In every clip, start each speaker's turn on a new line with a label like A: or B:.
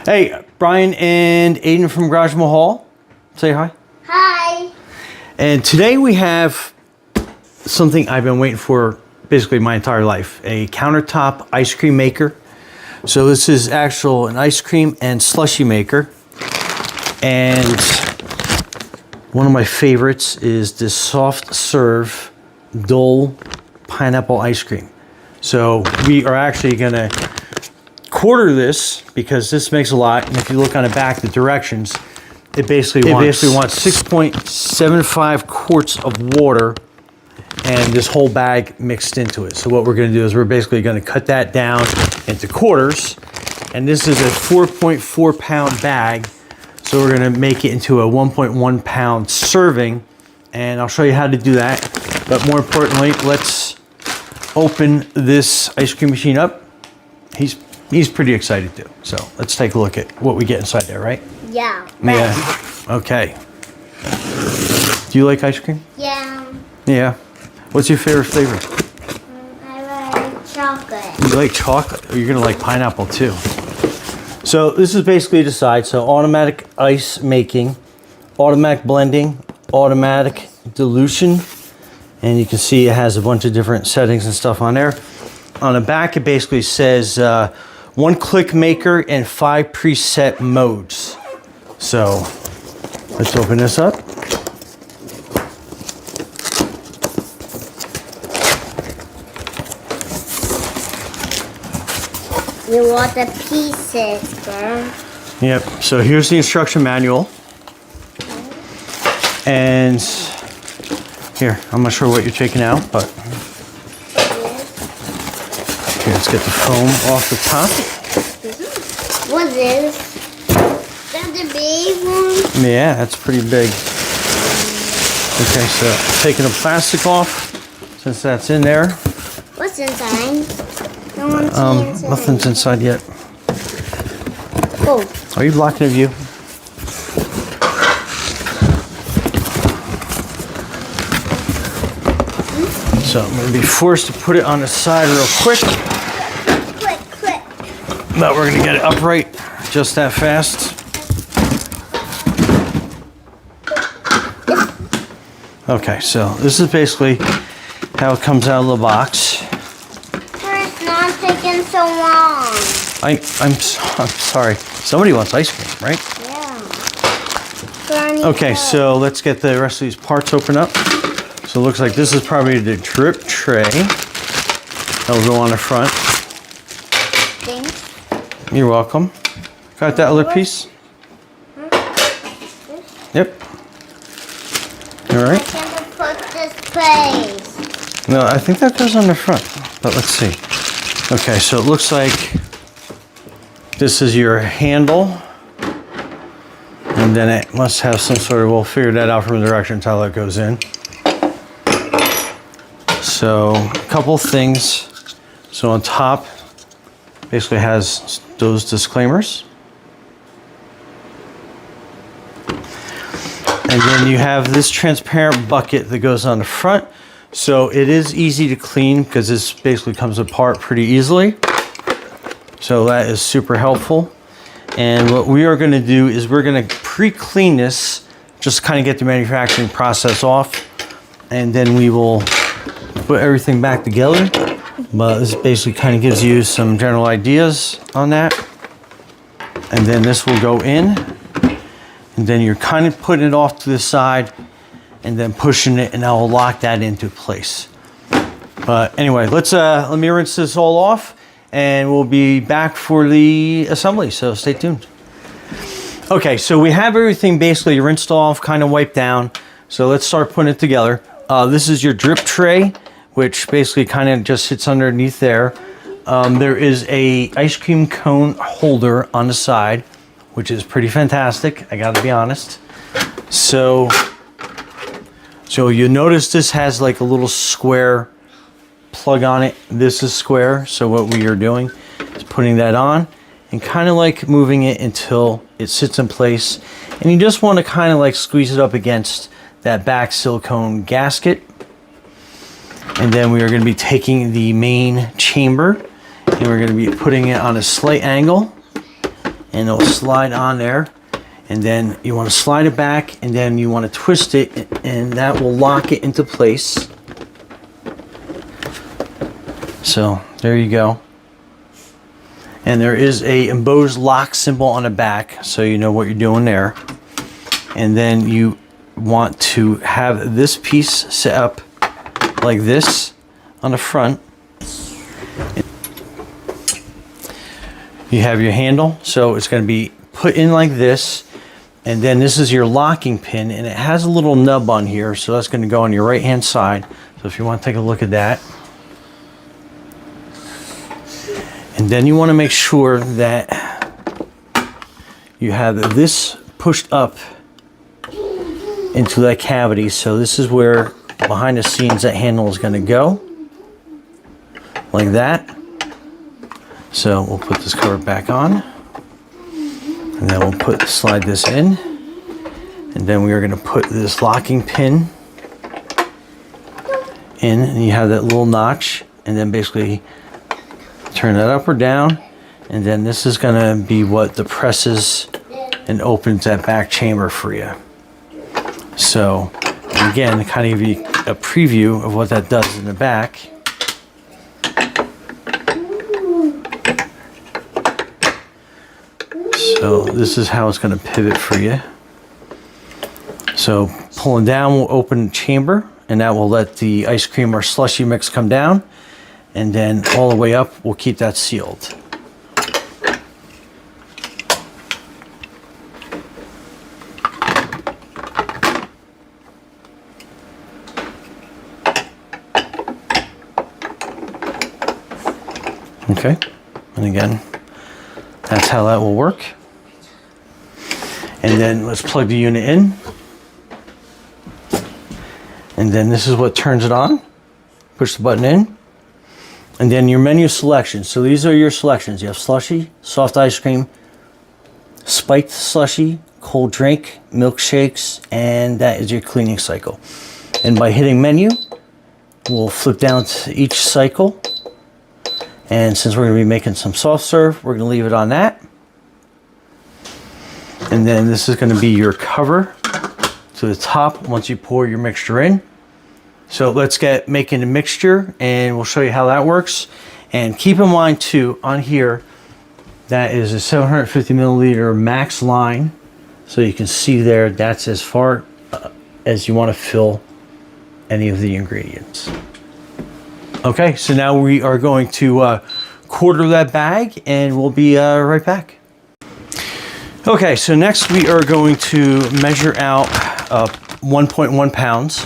A: Hey, Brian and Aiden from Garage Mahal. Say hi.
B: Hi.
A: And today we have something I've been waiting for basically my entire life, a countertop ice cream maker. So this is an ice cream and slushy maker. And one of my favorites is this soft serve Dole pineapple ice cream. So we are actually gonna quarter this because this makes a lot. And if you look on the back, the directions, it basically wants 6.75 quarts of water and this whole bag mixed into it. So what we're gonna do is we're basically gonna cut that down into quarters. And this is a 4.4 pound bag. So we're gonna make it into a 1.1 pound serving. And I'll show you how to do that. But more importantly, let's open this ice cream machine up. He's pretty excited too. So let's take a look at what we get inside there, right?
B: Yeah.
A: Yeah. Okay. Do you like ice cream?
B: Yeah.
A: Yeah. What's your favorite flavor?
B: I like chocolate.
A: You like chocolate? You're gonna like pineapple too. So this is basically the side. So automatic ice making, automatic blending, automatic dilution. And you can see it has a bunch of different settings and stuff on there. On the back, it basically says one-click maker and 5 preset modes. So let's open this up.
B: You want the pieces, girl.
A: Yep, so here's the instruction manual. And here, I'm not sure what you're taking out, but here, let's get the foam off the top.
B: What is this? That's the big one?
A: Yeah, that's pretty big. Okay, so taking the plastic off, since that's in there.
B: What's inside? No one's inside.
A: Nothing's inside yet.
B: Oh.
A: Are you blocking a view? So I'm going to be forced to put it on the side real quick.
B: Quick.
A: But we're going to get it upright just that fast. Okay, so this is basically how it comes out of the box.
B: It's not taking so long.
A: I'm sorry. Somebody wants ice cream, right?
B: Yeah.
A: Okay, so let's get the rest of these parts open up. So it looks like this is probably the drip tray. That'll go on the front.
B: Thanks.
A: You're welcome. Got that other piece? Yep. All
B: I
A: right.
B: can't put this place.
A: No, I think that goes on the front, but let's see. Okay, so it looks like this is your handle. And then it must have some sort of, we'll figure that out from the directions how that goes in. So a couple things. So on top, basically has those disclaimers. And then you have this transparent bucket that goes on the front. So it is easy to clean because this basically comes apart pretty easily. So that is super helpful. And what we are going to do is we're going to pre-clean this, just kind of get the manufacturing process off. And then we will put everything back together. But this basically kind of gives you some general ideas on that. And then this will go in. And then you're kind of putting it off to the side and then pushing it, and that will lock that into place. But anyway, let me rinse this all off and we'll be back for the assembly. So stay tuned. Okay, so we have everything basically rinsed off, kind of wiped down. So let's start putting it together. This is your drip tray, which basically kind of just sits underneath there. There is a ice cream cone holder on the side, which is pretty fantastic, I gotta be honest. So you notice this has like a little square plug on it. This is square, so what we are doing is putting that on and kind of like moving it until it sits in place. And you just want to kind of like squeeze it up against that back silicone gasket. And then we are going to be taking the main chamber and we're going to be putting it on a slight angle. and it'll slide on there. And then you want to slide it back, and then you want to twist it, and that will lock it into place. So there you go. And there is a embossed lock symbol on the back, so you know what you're doing there. And then you want to have this piece set up like this on the front. You have your handle, so it's going to be put in like this. And then this is your locking pin, and it has a little nub on here, so that's going to go on your right hand side. So if you want to take a look at that. And then you want to make sure that you have this pushed up into that cavity. So this is where behind the scenes that handle is going to go, like that. So we'll put this cover back on. And then we'll slide this in, and then we are going to put this locking pin in, and you have that little notch, and then basically turn that up or down, and then this is going to be what depresses and opens that back chamber for you. So again, to kind of give you a preview of what that does in the back. So this is how it's going to pivot for you. So pulling down will open the chamber, and that will let the ice cream or slushy mix come down, and then all the way up we'll keep that sealed. Okay, and again, that's how that will work. And then let's plug the unit in. And then this is what turns it on. Push the button in. And then your menu selection. So these are your selections. You have slushy, soft ice cream, spiked slushy, cold drink, milkshakes, and that is your cleaning cycle. And by hitting menu, we'll flip down to each cycle. And since we're going to be making some soft serve, we're going to leave it on that. And then this is going to be your cover to the top once you pour your mixture in. So let's get making the mixture, and we'll show you how that works. And keep in mind too, on here, that is a 750 milliliter max line. So you can see there, that's as far as you want to fill any of the ingredients. Okay, so now we are going to quarter that bag, and we'll be right back. Okay, so next we are going to measure out 1.1 pounds.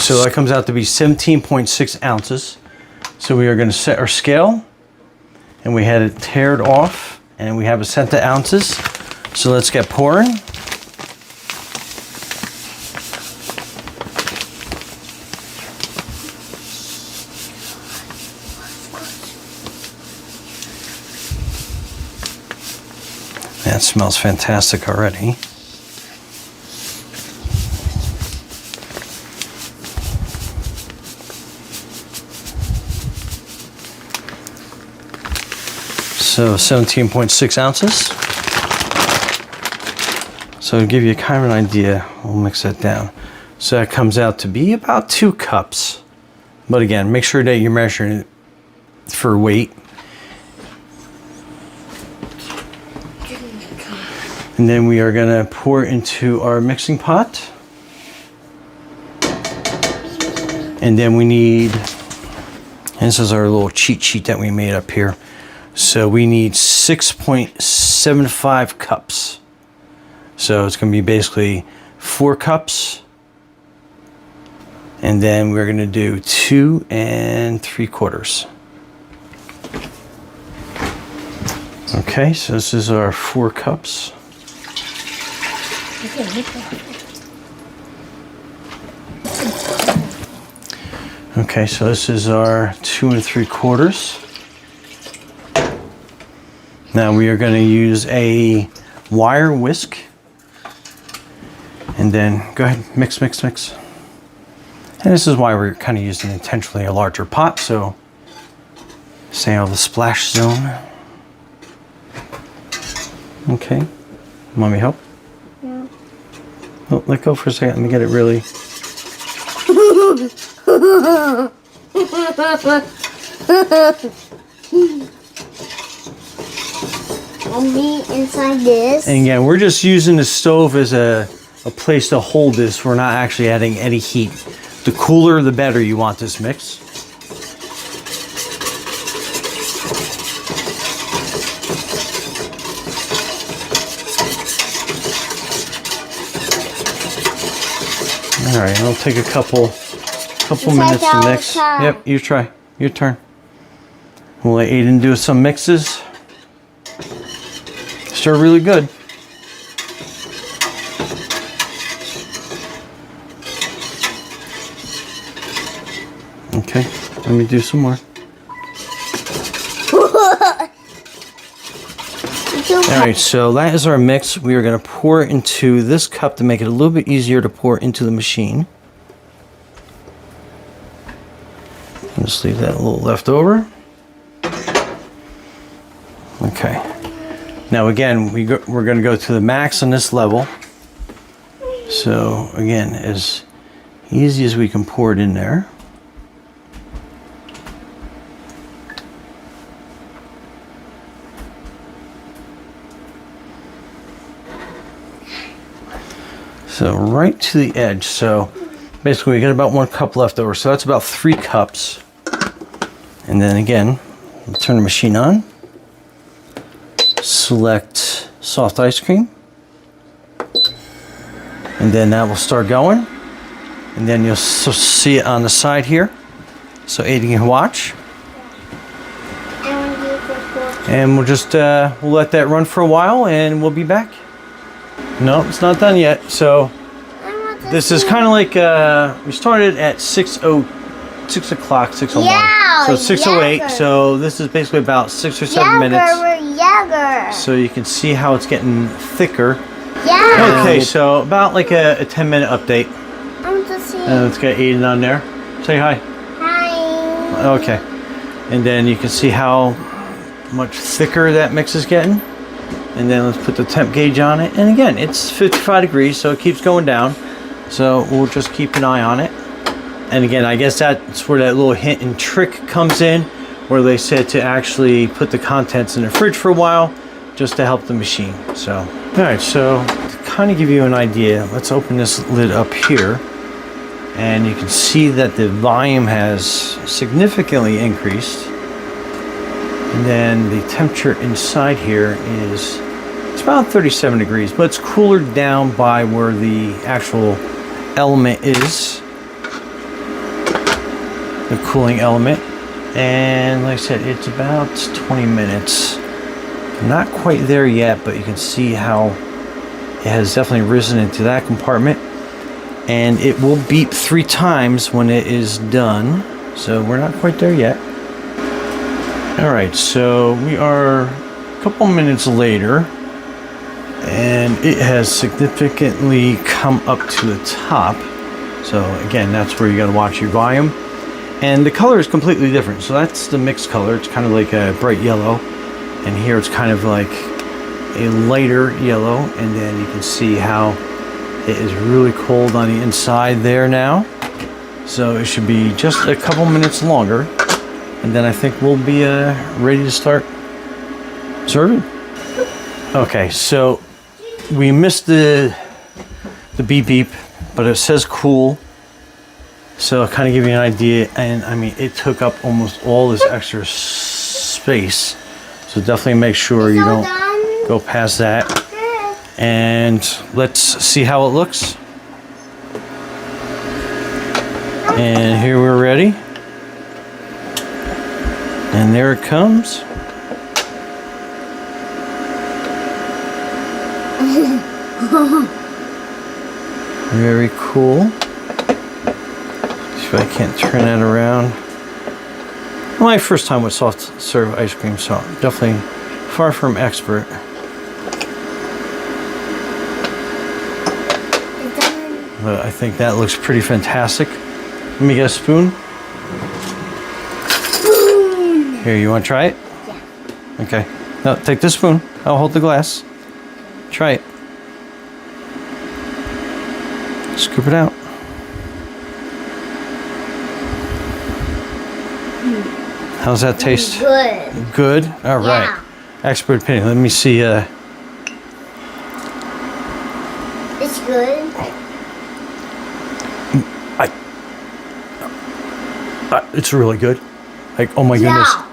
A: So that comes out to be 17.6 ounces. So we are going to set our scale, and we had it tared off, and we have it set to ounces. So let's get pouring. That smells fantastic already. So 17.6 ounces. So to give you kind of an idea, we'll mix that down. So that comes out to be about 2 cups. But again, make sure that you're measuring it for weight. And then we are going to pour into our mixing pot. And then we need, and this is our little cheat sheet that we made up here. So we need 6.75 cups. So it's going to be basically 4 cups. And then we're going to do 2 3/4. Okay, so this is our 4 cups. Okay, so this is our 2 3/4. Now we are going to use a wire whisk, and then go ahead, mix. And this is why we're kind of using intentionally a larger pot, so stay out of the splash zone. Okay. Want me to help?
B: No.
A: Oh, let go for a second. Let me get it really.
B: Only inside this.
A: And again, we're just using the stove as a place to hold this. We're not actually adding any heat. The cooler, the better you want this mix. All right, it'll take a couple minutes to mix.
B: Try.
A: Yep, you try. Your turn. We'll let Aiden do some mixes. Stir really good. Okay, let me do some more. All right, so that is our mix. We are going to pour it into this cup to make it a little bit easier to pour into the machine. I'll just leave that a little left over. Okay. Now again, we're going to go to the max on this level. So again, as easy as we can pour it in there. So right to the edge. So basically we got about 1 cup left over. So that's about 3 cups. And then again, we'll turn the machine on. Select soft ice cream. And then that will start going. And then you'll see it on the side here. So Aiden can watch. And we'll just we'll let that run for a while and we'll be back. No, it's not done yet. So this is kind of like we started at 6 o'clock, 6:01.
B: Yeah,
A: so 6:08.
B: Yager.
A: So this is basically about 6 or 7 minutes.
B: Yager.
A: So you can see how it's getting thicker.
B: Yeah.
A: Okay, so about like a 10-minute update.
B: I want to see.
A: And let's get Aiden on there. Say hi.
B: Hi.
A: Okay. And then you can see how much thicker that mix is getting. And then let's put the temp gauge on it. And again, it's 55 degrees, so it keeps going down. So we'll just keep an eye on it. And again, I guess that's where that little hint and trick comes in, where they said to actually put the contents in the fridge for a while, just to help the machine. So, all right, so to kind of give you an idea, let's open this lid up here. And you can see that the volume has significantly increased. And then the temperature inside here is, it's about 37 degrees, but it's cooler down by where the actual element is. The cooling element. And like I said, it's about 20 minutes. Not quite there yet, but you can see how it has definitely risen into that compartment. And it will beep 3 times when it is done. So we're not quite there yet. Alright, so we are a couple minutes later. And it has significantly come up to the top. So again, that's where you got to watch your volume. And the color is completely different. So that's the mixed color. It's kind of like a bright yellow. And here it's kind of like a lighter yellow. And then you can see how it is really cold on the inside there now. So it should be just a couple minutes longer. And then I think we'll be ready to start serving. Okay, so we missed the beep beep, but it says cool. So I'll kind of give you an idea. And I mean, it took up almost all this extra space. So definitely make sure you don't go past that. And let's see how it looks. And here we're ready. And there it comes. Very cool. See if I can't turn that around. My first time with soft serve ice cream, so definitely far from expert. But I think that looks pretty fantastic. Let me get a spoon. Here, you want to try it?
B: Yeah.
A: Okay. Now, take this spoon. I'll hold the glass. Try it. Scoop it out. How's that taste?
B: Good.
A: Good? All right.
B: Yeah.
A: Expert opinion. Let me see.
B: It's good.
A: It's really good. Like, oh my goodness.
B: Yeah.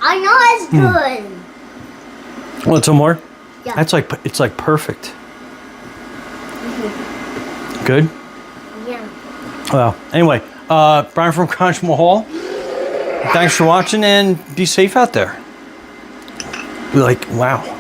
B: I know it's good.
A: Want some more?
B: Yeah.
A: That's like, it's like perfect. Good?
B: Yeah.
A: Well, anyway, Brian from Crunchmore Hall. Thanks for watching and be safe out there. Like, wow.